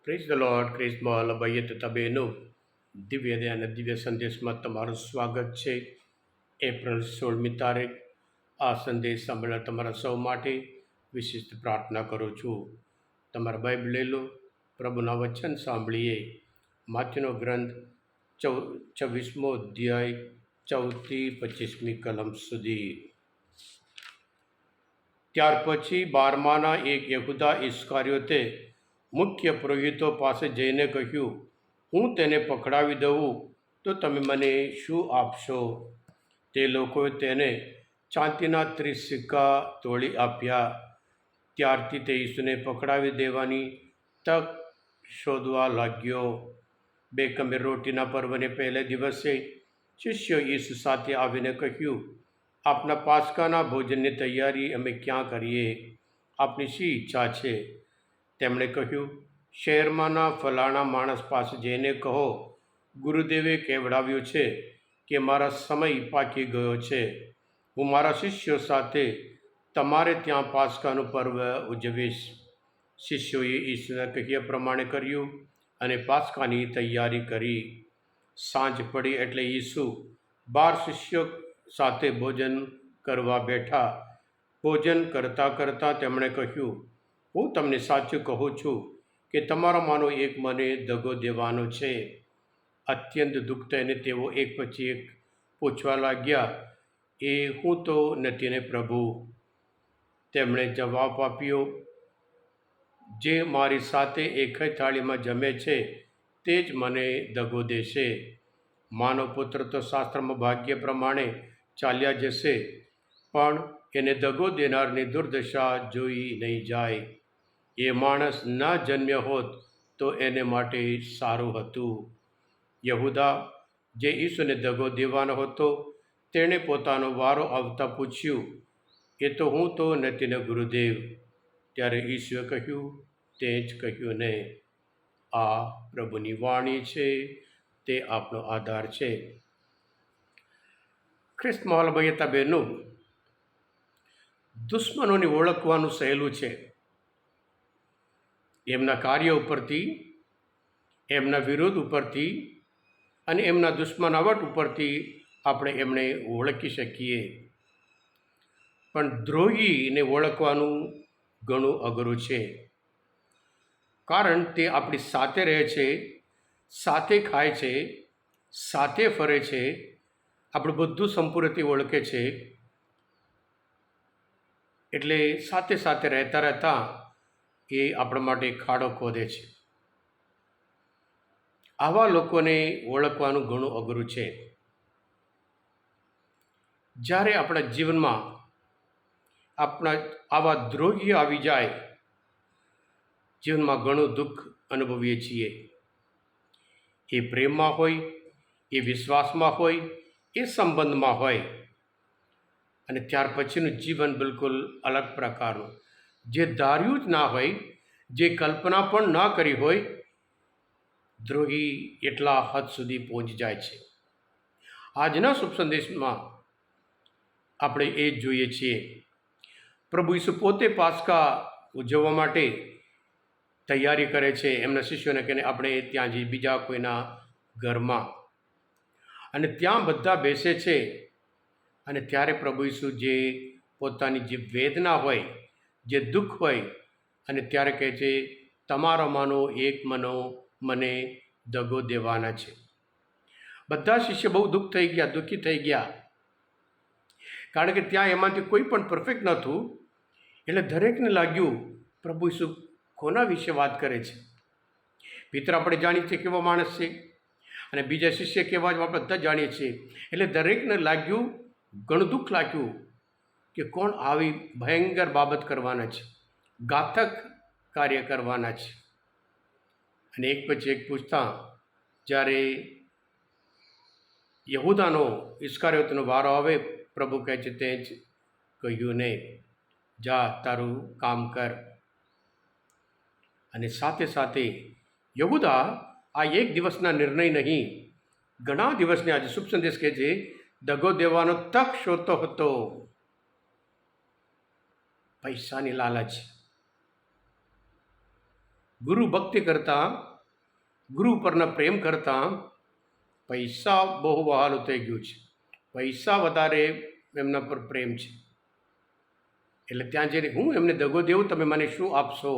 Praise the lord, ક્રિસ્મોલ ભાઈએ તથા બહેનો, દિવ્ય દયા અને દિવ્ય સંદેશમાં તમારું સ્વાગત છે. એપ્રિલ 16મી તારીખ આ સંદેશ સાંભળવા તમારા સૌ માટે વિશિષ્ટ પ્રાર્થના કરું છું. તમારા બાઇબલ લઈ લો, પ્રભુના વચન સાંભળીએ. માથ્યુનો ગ્રંથ 26મો અધ્યાય 14-25મી કલમ સુધી. ત્યાર પછી 12માના એક યહૂદા ઇસ્કારિયોતે મુખ્ય પુરોહિતો પાસે જઈને કહ્યું, હું તેને પકડાવી દઉં તો તમે મને શું આપશો? તે લોકોએ તેને ચાંદીના 30 સિક્કા તોડી આપ્યા. ત્યારથી તે ઈસુને પકડાવી દેવાની તક શોધવા લાગ્યો. બેકમે રોટીના પર્વને પહેલે દિવસે શિષ્યો ઈસુ સાથે આવીને કહ્યું, આપના પાસ્કાના ભોજનની તૈયારી અમે ક્યાં કરીએ? આપની શી ઈચ્છા છે? તેમણે કહ્યું, શહેરમાંના ફલાણા માણસ પાસે જઈને કહો, ગુરુદેવે કહેવડાવ્યું છે કે મારા સમય પાકી ગયો છે. હું મારા શિષ્યો સાથે તમારે ત્યાં પાસ્કાનું પર્વ ઉજવીશ. શિષ્યોએ ઈસુના કહ્યા પ્રમાણે કર્યું અને પાસ્કાની તૈયારી કરી. સાંજ પડી એટલે ઈસુ 12 શિષ્યો સાથે ભોજન કરવા બેઠા. ભોજન કરતાં કરતાં તેમણે કહ્યું, હું તમને સાચું કહું છું કે તમારામાંનો એક મને દગો દેવાનો છે. અત્યંત દુઃખ થઈને તેઓ એક પછી એક પૂછવા લાગ્યા, એ હું તો નથી ને પ્રભુ? તેમણે જવાબ આપ્યો, જે મારી સાથે એક જ થાળીમાં જમે છે તે જ મને દગો દેશે. માનવ પુત્ર તો શાસ્ત્રમાં ભાગ્ય પ્રમાણે ચાલ્યા જશે, પણ એને દગો દેનારની દુર્દશા જોઈ નહીં જાય. એ માણસ ન જન્મ્યો હોત તો એને માટે સારું હતું. યહૂદા, જે ઈસુને દગો દેવાનો હતો, તેણે પોતાનો વારો આવતા પૂછ્યું, એ તો હું તો નથી ને ગુરુદેવ? ત્યારે ઈસુએ કહ્યું, તે જ કહ્યું ને. આ પ્રભુની વાણી છે, તે આપનો આધાર છે. ખ્રિસ્તમાં ભાઈ બહેનો, દુશ્મનોને ઓળખવાનું સહેલું છે. એમના કાર્ય ઉપરથી, એમના વિરોધ ઉપરથી અને એમના દુશ્મનાવટ ઉપરથી આપણે એમને ઓળખી શકીએ. પણ દ્રોહીને ઓળખવાનું ઘણું અઘરું છે. કારણ તે આપણી સાથે રહે છે, સાથે ખાય છે, સાથે ફરે છે, આપણું બધું સંપૂર્ણથી ઓળખે છે. એટલે સાથે સાથે રહેતા રહેતા એ આપણા માટે ખાડો ખોદે છે. આવા લોકોને ઓળખવાનું ઘણું અઘરું છે. જ્યારે આપણા જીવનમાં આપણા આવા દ્રોહી આવી જાય, જીવનમાં ઘણું દુઃખ અનુભવીએ છીએ. એ પ્રેમમાં હોય, એ વિશ્વાસમાં હોય, એ સંબંધમાં હોય. અને ત્યાર પછીનું જીવન બિલકુલ અલગ પ્રકારનું, જે ધાર્યું જ ના હોય, જે કલ્પના પણ ના કરી હોય, દ્રોહી એટલા હદ સુધી પહોંચી જાય છે. આજના શુભ સંદેશમાં આપણે એ જ જોઈએ છીએ. પ્રભુ ઈસુ પોતે પાસ્કા ઉજવવા માટે તૈયારી કરે છે. એમના શિષ્યોને કહીને આપણે ત્યાં જઈએ, બીજા કોઈના ઘરમાં, અને ત્યાં બધા બેસે છે. અને ત્યારે પ્રભુ ઈસુ જે પોતાની જે વેદના હોય, જે દુઃખ હોય, અને ત્યારે કહે છે, તમારામાંનો એક મને દગો દેવાના છે. બધા શિષ્ય બહુ દુઃખી થઈ ગયા. કારણ કે ત્યાં એમાંથી કોઈ પણ પરફેક્ટ નહોતું. એટલે દરેકને લાગ્યું, પ્રભુ ઈસુ કોના વિશે વાત કરે છે? પિતર આપણે જાણીએ છીએ કેવો માણસ છે, અને બીજા શિષ્ય કેવા જ આપણે બધા જાણીએ છીએ. એટલે દરેકને લાગ્યું, ઘણું દુઃખ લાગ્યું કે કોણ આવી ભયંકર બાબત કરવાના છે, ઘાતક કાર્ય કરવાના છે. અને એક પછી એક પૂછતા જ્યારે યહૂદાનો ઇસ્કારિયોતનો વારો આવે, પ્રભુ કહે છે, તે જ કહ્યું ને, જા તારું કામ કર. અને સાથે સાથે યહૂદા આ એક દિવસના નિર્ણય નહીં, ઘણા દિવસને આજે શુભ સંદેશ કહે છે, દગો દેવાનો તક શોધતો હતો. પૈસાની લાલચ, ગુરુ ભક્તિ કરતાં, ગુરુ પરના પ્રેમ કરતાં પૈસા બહુ વહાલું થઈ ગયું છે. પૈસા વધારે એમના પર પ્રેમ છે. એટલે ત્યાં જઈને હું એમને દગો દેવું, તમે મને શું આપશો?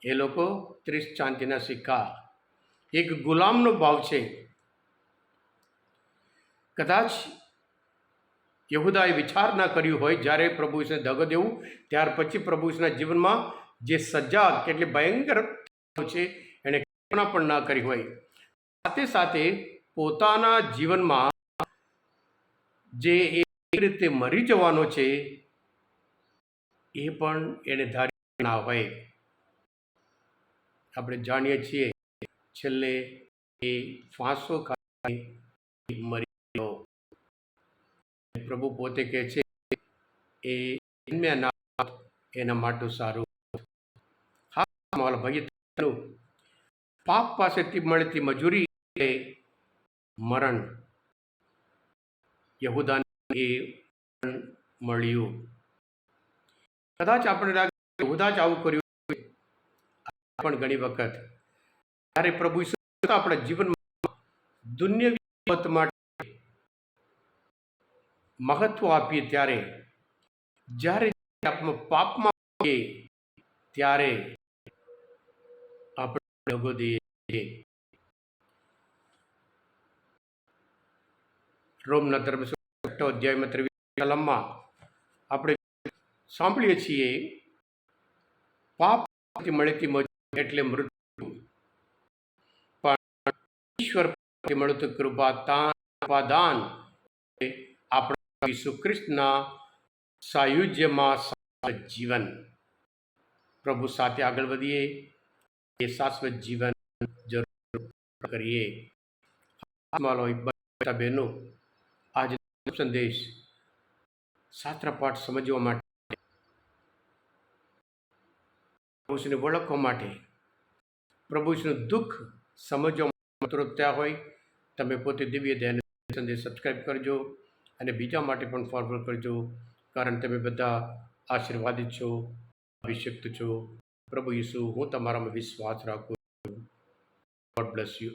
એ લોકો 30 ચાંદીના સિક્કા, એક ગુલામનો ભાવ છે. કદાચ યહૂદાએ વિચાર ના કર્યું હોય, જ્યારે પ્રભુ ઈસુને દગો દેવું ત્યાર પછી પ્રભુ ઈસુના જીવનમાં જે સજા કેટલી ભયંકર છે એણે કલ્પના પણ ના કરી હોય. સાથે સાથે પોતાના જીવનમાં જે એક રીતે મરી જવાનો છે એ પણ એને ધારી ના હોય. આપણે જાણીએ છીએ છેલ્લે એ ફાંસો ખાઈ મરી ગયો. પ્રભુ પોતે કહે છે એ એના માટે સારું. હા મારા ભાઈ, પાપ પાસેથી મળતી મજૂરી એ મરણ. યહૂદાને એ મળ્યું. કદાચ આપણે લાગે યહૂદા જ આવું કર્યું પણ ઘણી વખત જ્યારે પ્રભુ ઈસુ આપણા જીવનમાં દુનિયાવી બાબત માટે મહત્વ આપીએ ત્યારે, જ્યારે આપણે પાપમાં હોઈએ ત્યારે આપણે દગો દઈએ છીએ. રોમના ધર્મ 6 અધ્યાયમાં 23 કલમમાં આપણે સાંભળીએ છીએ, પાપથી મળતી મજૂરી એટલે મૃત્યુ, પણ ઈશ્વરથી મળતું કૃપાદાન આપણા ઈસુ ખ્રિસ્તના સાયુજ્યમાં શાશ્વત જીવન. પ્રભુ સાથે આગળ વધીએ, એ શાશ્વત જીવન જરૂર કરીએ. બહેનો, આજે સંદેશ શાસ્ત્ર પાઠ સમજવા માટે, પ્રભુ ઈસુને ઓળખવા માટે, પ્રભુ ઈસુનું દુઃખ સમજવા માટે ત્યાં હોય, તમે પોતે દિવ્ય ધ્યાન સંદેશ સબસ્ક્રાઈબ કરજો અને બીજા માટે પણ ફોરવર્ડ કરજો, કારણ તમે બધા આશીર્વાદિત છો, અભિષિક્ત છો. પ્રભુ ઈસુ, હું તમારામાં વિશ્વાસ રાખું છું. God bless you.